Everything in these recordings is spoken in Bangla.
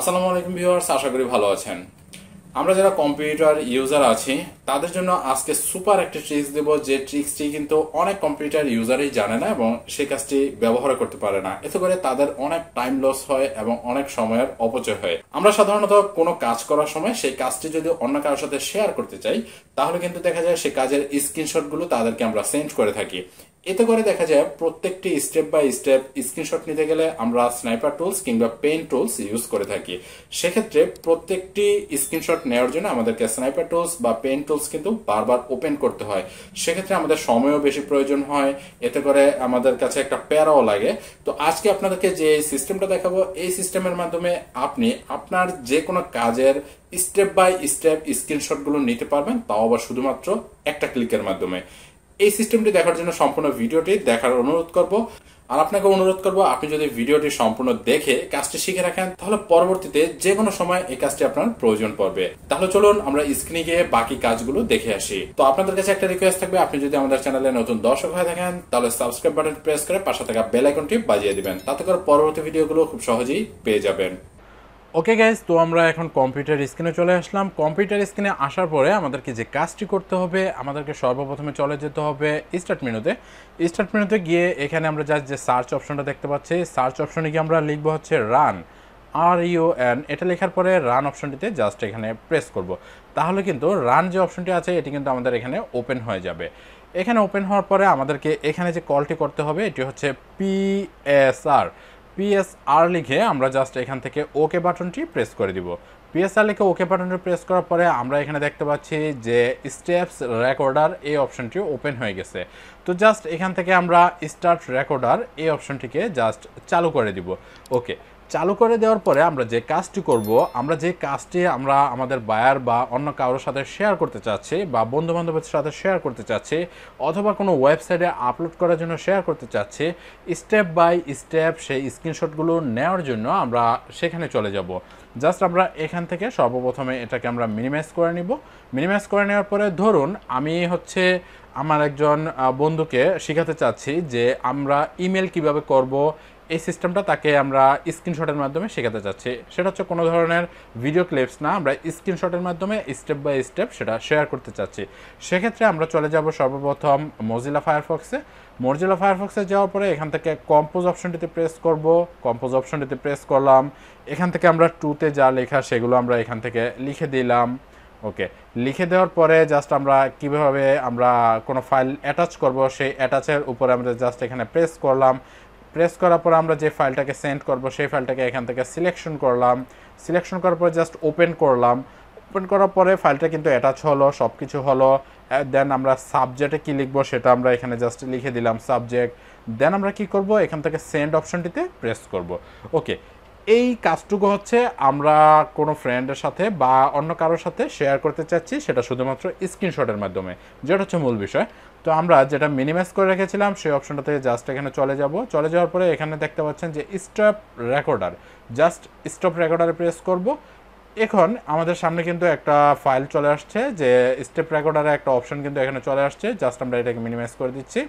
আসসালামু আলাইকুম ভিউয়ার্স, আশা করি ভালো আছেন। আমরা যারা কম্পিউটার ইউজার আছি তাদের জন্য আজকে সুপার একটা ট্রিক্স দেব, যে ট্রিক্সটি কিন্তু অনেক কম্পিউটার ইউজারই জানে না এবং সেই কাজটি ব্যবহার করতে পারে না। এতে করে তাদের অনেক টাইম লস হয় এবং অনেক সময়ের অপচয় হয়। আমরা সাধারণত কোনো কাজ করার সময় সেই কাজটি যদি অন্য কারোর সাথে শেয়ার করতে চাই, তাহলে কিন্তু দেখা যায় সেই কাজের স্ক্রিনশটগুলো তাদেরকে আমরা সেন্ড করে থাকি। এতে করে দেখা যায় প্রত্যেকটি স্টেপ বাই স্টেপ স্ক্রিনশট নিতে গেলে আমরা স্নাইপার টুলস কিংবা পেন টুলস ইউজ করে থাকি। সেক্ষেত্রে প্রত্যেকটি স্ক্রিনশট নেওয়ার জন্য আমাদেরকে স্নাইপার টুলস বা পেন টুলস কিন্তু বারবার ওপেন করতে হয়। সেক্ষেত্রে আমাদের সময়ও বেশি প্রয়োজন হয়, এতে করে আমাদের কাছে একটা প্যারাও লাগে। তো আজকে আপনাদেরকে যে সিস্টেমটা দেখাবো, এই সিস্টেমের মাধ্যমে আপনি আপনার যে কোনো কাজের স্টেপ বাই স্টেপ স্ক্রিনশটগুলো নিতে পারবেন, তাও আবার শুধুমাত্র একটা ক্লিকের মাধ্যমে। এই সিস্টেমটি দেখার জন্য সম্পূর্ণ ভিডিওটি দেখার অনুরোধ করব। আর আপনাকে অনুরোধ করব, আপনি যদি ভিডিওটি সম্পূর্ণ দেখে কাজটি শিখে রাখেন, তাহলে পরবর্তীতে যে কোনো সময় এই কাজটি আপনার প্রয়োজন পড়বে। তাহলে চলুন আমরা স্ক্রিনে গিয়ে বাকি কাজগুলো দেখে আসি। তো আপনাদের কাছে একটা রিকোয়েস্ট থাকবে, আপনি যদি আমাদের চ্যানেলে নতুন দর্শক হয়ে থাকেন তাহলে সাবস্ক্রাইব বাটন প্রেস করে পাশে থাকা বেল আইকনটি বাজিয়ে দিবেন, তাতে করে পরবর্তী ভিডিওগুলো খুব সহজেই পেয়ে যাবেন। ওকে গাইজ, তো আমরা এখন কম্পিউটার স্ক্রিনে চলে আসলাম। কম্পিউটার স্ক্রিনে আসার পরে আমাদেরকে যে কাজটি করতে হবে, আমাদেরকে সর্বপ্রথমে চলে যেতে হবে স্টার্ট মেনুতে। স্টার্ট মেনুতে গিয়ে এখানে আমরা জাস্ট যে সার্চ অপশনটা দেখতে পাচ্ছি, সার্চ অপশনে গিয়ে আমরা লিখবো হচ্ছে রান, RUN। এটা লেখার পরে রান অপশনটিতে জাস্ট এখানে প্রেস করব। তাহলে কিন্তু রান যে অপশনটি আছে এটি কিন্তু আমাদের এখানে ওপেন হয়ে যাবে। এখানে ওপেন হওয়ার পরে আমাদেরকে এখানে যে কলটি করতে হবে এটি হচ্ছে PSR লিখে আমরা জাস্ট এখান থেকে ওকে বাটনটি প্রেস করে দিব। PSR লিখে ওকে বাটনটি প্রেস করার পরে আমরা এখানে দেখতে পাচ্ছি যে স্টেপস রেকর্ডার এই অপশনটি ওপেন হয়ে গেছে। তো জাস্ট এখান থেকে আমরা স্টার্ট রেকর্ডার এই অপশনটিকে জাস্ট চালু করে দিব। ওকে, চালু করে দেওয়ার পরে আমরা যে কাজটি করব, আমরা যে কাজটি আমরা আমাদের বায়ার বা অন্য কারোর সাথে শেয়ার করতে চাচ্ছি বা বন্ধু বান্ধবের সাথে শেয়ার করতে চাচ্ছি অথবা কোনো ওয়েবসাইটে আপলোড করার জন্য শেয়ার করতে চাচ্ছি, স্টেপ বাই স্টেপ সেই স্ক্রিনশটগুলো নেওয়ার জন্য আমরা সেখানে চলে যাব। জাস্ট আমরা এখান থেকে সর্বপ্রথমে এটাকে আমরা মিনিমাইজ করে নিব। মিনিমাইজ করে নেওয়ার পরে ধরুন আমি হচ্ছে আমার একজন বন্ধুকে শেখাতে চাচ্ছি যে আমরা ইমেল কিভাবে করব, এই সিস্টেমটা তাকে আমরা স্ক্রিনশটের মাধ্যমে শেখাতে চাচ্ছি। সেটা হচ্ছে কোনো ধরনের ভিডিও ক্লিপস না, আমরা স্ক্রিনশটের মাধ্যমে স্টেপ বাই স্টেপ সেটা শেয়ার করতে চাচ্ছি। সেক্ষেত্রে আমরা চলে যাব সর্বপ্রথম মজিলা ফায়ারফক্সে। মজিলা ফায়ারফক্সে যাওয়ার পরে এখান থেকে কম্পোজ অপশনটিতে প্রেস করব। কম্পোজ অপশনটিতে প্রেস করলাম। এখান থেকে আমরা টুতে যা লেখা সেগুলো আমরা এখান থেকে লিখে দিলাম। ওকে, লিখে দেওয়ার পরে জাস্ট আমরা কিভাবে আমরা কোনো ফাইল অ্যাটাচ করব সেই অ্যাটাচের উপরে আমরা জাস্ট এখানে প্রেস করলাম। প্রেস করার পর আমরা যে ফাইলটাকে সেন্ড করব সেই ফাইলটাকে এখান থেকে সিলেকশন করলাম। সিলেকশন করার পর জাস্ট ওপেন করলাম। ওপেন করার পরে ফাইলটা কিন্তু অ্যাটাচ হলো, সব কিছু হলো। দেন আমরা সাবজেক্টে কি লিখবো সেটা আমরা এখানে জাস্ট লিখে দিলাম সাবজেক্ট। দেন আমরা কি করব, এখান থেকে সেন্ড অপশনটিতে প্রেস করব। ওকে, এই কাজটুকু হচ্ছে আমরা কোনো ফ্রেন্ডের সাথে বা অন্য কারোর সাথে শেয়ার করতে চাচ্ছি, সেটা শুধুমাত্র স্ক্রিনশটের মাধ্যমে, যেটা হচ্ছে মূল বিষয়। তো আমরা যেটা মিনিমাইজ করে রেখেছিলাম সেই অপশনটা থেকে জাস্ট এখানে চলে যাব। চলে যাওয়ার পরে এখানে দেখতে পাচ্ছেন যে স্টপ রেকর্ডার, জাস্ট স্টপ রেকর্ডারে প্রেস করব। এখন আমাদের সামনে কিন্তু একটা ফাইল চলে আসছে, যে স্টেপ রেকর্ডারে একটা অপশন কিন্তু এখানে চলে আসছে। জাস্ট আমরা এটাকে মিনিমাইজ করে দিচ্ছি।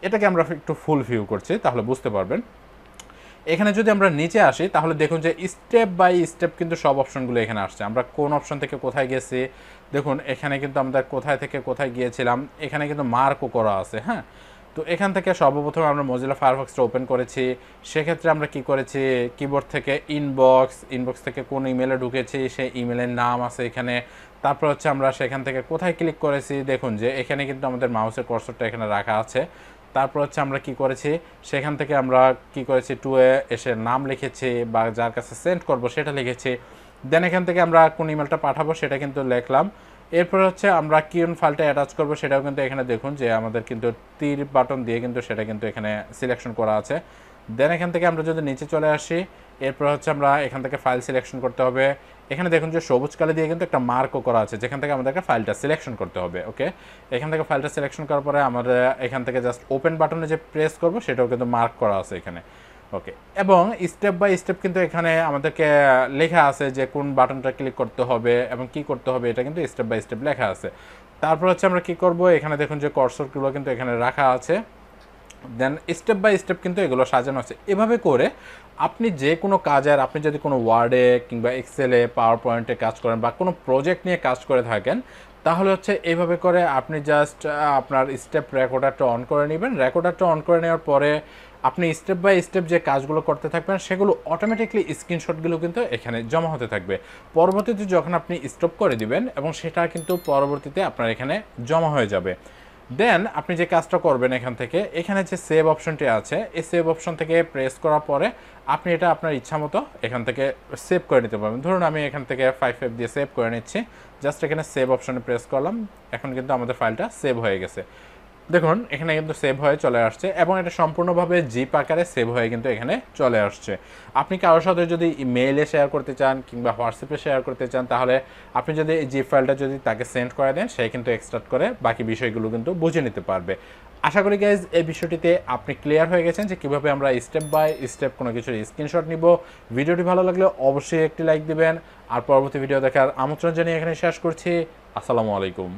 এটাকে আমরা একটু ফুল ভিউ করছি, তাহলে বুঝতে পারবেন। এখানে যদি আমরা নিচে আসি তাহলে দেখুন যে স্টেপ বাই স্টেপ কিন্তু সব অপশনগুলো এখানে আসছে। আমরা কোন অপশন থেকে কোথায় গেছি দেখুন, এখানে কিন্তু আমরা কোথায় থেকে কোথায় গিয়েছিলাম এখানে কিন্তু মার্কও করা আছে। হ্যাঁ, তো এখান থেকে সর্বপ্রথমে আমরা মজিলা ফায়ারফক্সটা ওপেন করেছি। সেক্ষেত্রে আমরা কি করেছি, কিবোর্ড থেকে ইনবক্স থেকে কোন ইমেলে ঢুকেছি সেই ইমেলের নাম আছে এখানে। তারপর হচ্ছে আমরা সেখান থেকে কোথায় ক্লিক করেছি, দেখুন যে এখানে কিন্তু আমাদের মাউসের কার্সরটা এখানে রাখা আছে। তারপর হচ্ছে আমরা কি করেছি, সেখান থেকে আমরা কি করেছি, টুয়ে এসে নাম লিখেছি বা যার কাছে সেন্ড করব সেটা লিখেছি। দেন এখান থেকে আমরা কোন ইমেলটা পাঠাবো সেটা কিন্তু লিখলাম। এরপর হচ্ছে আমরা কোন ফাইলটা অ্যাটাচ করব সেটাও কিন্তু এখানে দেখুন যে আমাদের কিন্তু তীর বাটন দিয়ে কিন্তু সেটা কিন্তু এখানে সিলেকশন করা আছে। দেন এখান থেকে আমরা যদি নিচে চলে আসি, এরপর হচ্ছে আমরা এখান থেকে ফাইল সিলেকশন করতে হবে। এখানে দেখুন যে সবুজ কালি দিয়ে কিন্তু একটা মার্কও করা আছে, যেখান থেকে আমাদেরকে ফাইলটা সিলেকশন করতে হবে। ওকে, এখান থেকে ফাইলটা সিলেকশন করার পরে আমরা এখান থেকে জাস্ট ওপেন বাটনে যে প্রেস করব সেটাও কিন্তু মার্ক করা আছে এখানে। ওকে, এবং স্টেপ বাই স্টেপ কিন্তু এখানে আমাদেরকে লেখা আছে যে কোন বাটনটা ক্লিক করতে হবে এবং কি করতে হবে, এটা কিন্তু স্টেপ বাই স্টেপ লেখা আছে। তারপর হচ্ছে আমরা কি করব, এখানে দেখুন যে কার্সরগুলো কিন্তু এখানে রাখা আছে। দেন স্টেপ বাই স্টেপ কিন্তু এগুলো সাজানো আছে। এভাবে করে আপনি যে কোনো কাজের আপনি যদি কোনো ওয়ার্ডে কিংবা এক্সেলে পাওয়ার পয়েন্টে কাজ করেন বা কোনো প্রজেক্ট নিয়ে কাজ করে থাকেন, তাহলে হচ্ছে এইভাবে করে আপনি জাস্ট আপনার স্টেপ রেকর্ডারটা অন করে নেবেন। রেকর্ডারটা অন করে নেওয়ার পরে আপনি স্টেপ বাই স্টেপ যে কাজগুলো করতে থাকবেন সেগুলো অটোমেটিকলি স্ক্রিনশটগুলো কিন্তু এখানে জমা হতে থাকবে। পরবর্তীতে যখন আপনি স্টপ করে দিবেন এবং সেটা কিন্তু পরবর্তীতে আপনার এখানে জমা হয়ে যাবে। দেন আপনি যে কাজটা করবেন এখানে যে সেভ অপশনটি আছে এই সেভ অপশন থেকে প্রেস করার পরে আপনি এটা আপনার ইচ্ছা মতো এখান থেকে সেভ করে নিতে পারবেন। ধরুন আমি এখান থেকে 5 দিয়ে সেভ করে নিচ্ছি। জাস্ট এখানে সেভ অপশনে প্রেস করলাম, এখন কিন্তু আমাদের ফাইলটা সেভ হয়ে গেছে। দেখুন এখানে কিন্তু সেভ হয়ে চলে আসছে এবং এটা সম্পূর্ণভাবে জিপ আকারে সেভ হয়ে কিন্তু এখানে চলে আসছে। আপনি কারোর সাথে যদি ইমেইলে শেয়ার করতে চান কিংবা হোয়াটসঅ্যাপে শেয়ার করতে চান, তাহলে আপনি যদি এই জিপ ফাইলটা যদি তাকে সেন্ড করে দেন, সে কিন্তু এক্সট্রাক্ট করে বাকি বিষয়গুলো কিন্তু বুঝে নিতে পারবে। আশা করি গাইজ এই বিষয়টিতে আপনি ক্লিয়ার হয়ে গেছেন যে কীভাবে আমরা স্টেপ বাই স্টেপ কোনো কিছুর স্ক্রিনশট নিব। ভিডিওটি ভালো লাগলে অবশ্যই একটি লাইক দিবেন আর পরবর্তী ভিডিও দেখার আমন্ত্রণ জানিয়ে এখানে শেষ করছি। আসসালামু আলাইকুম।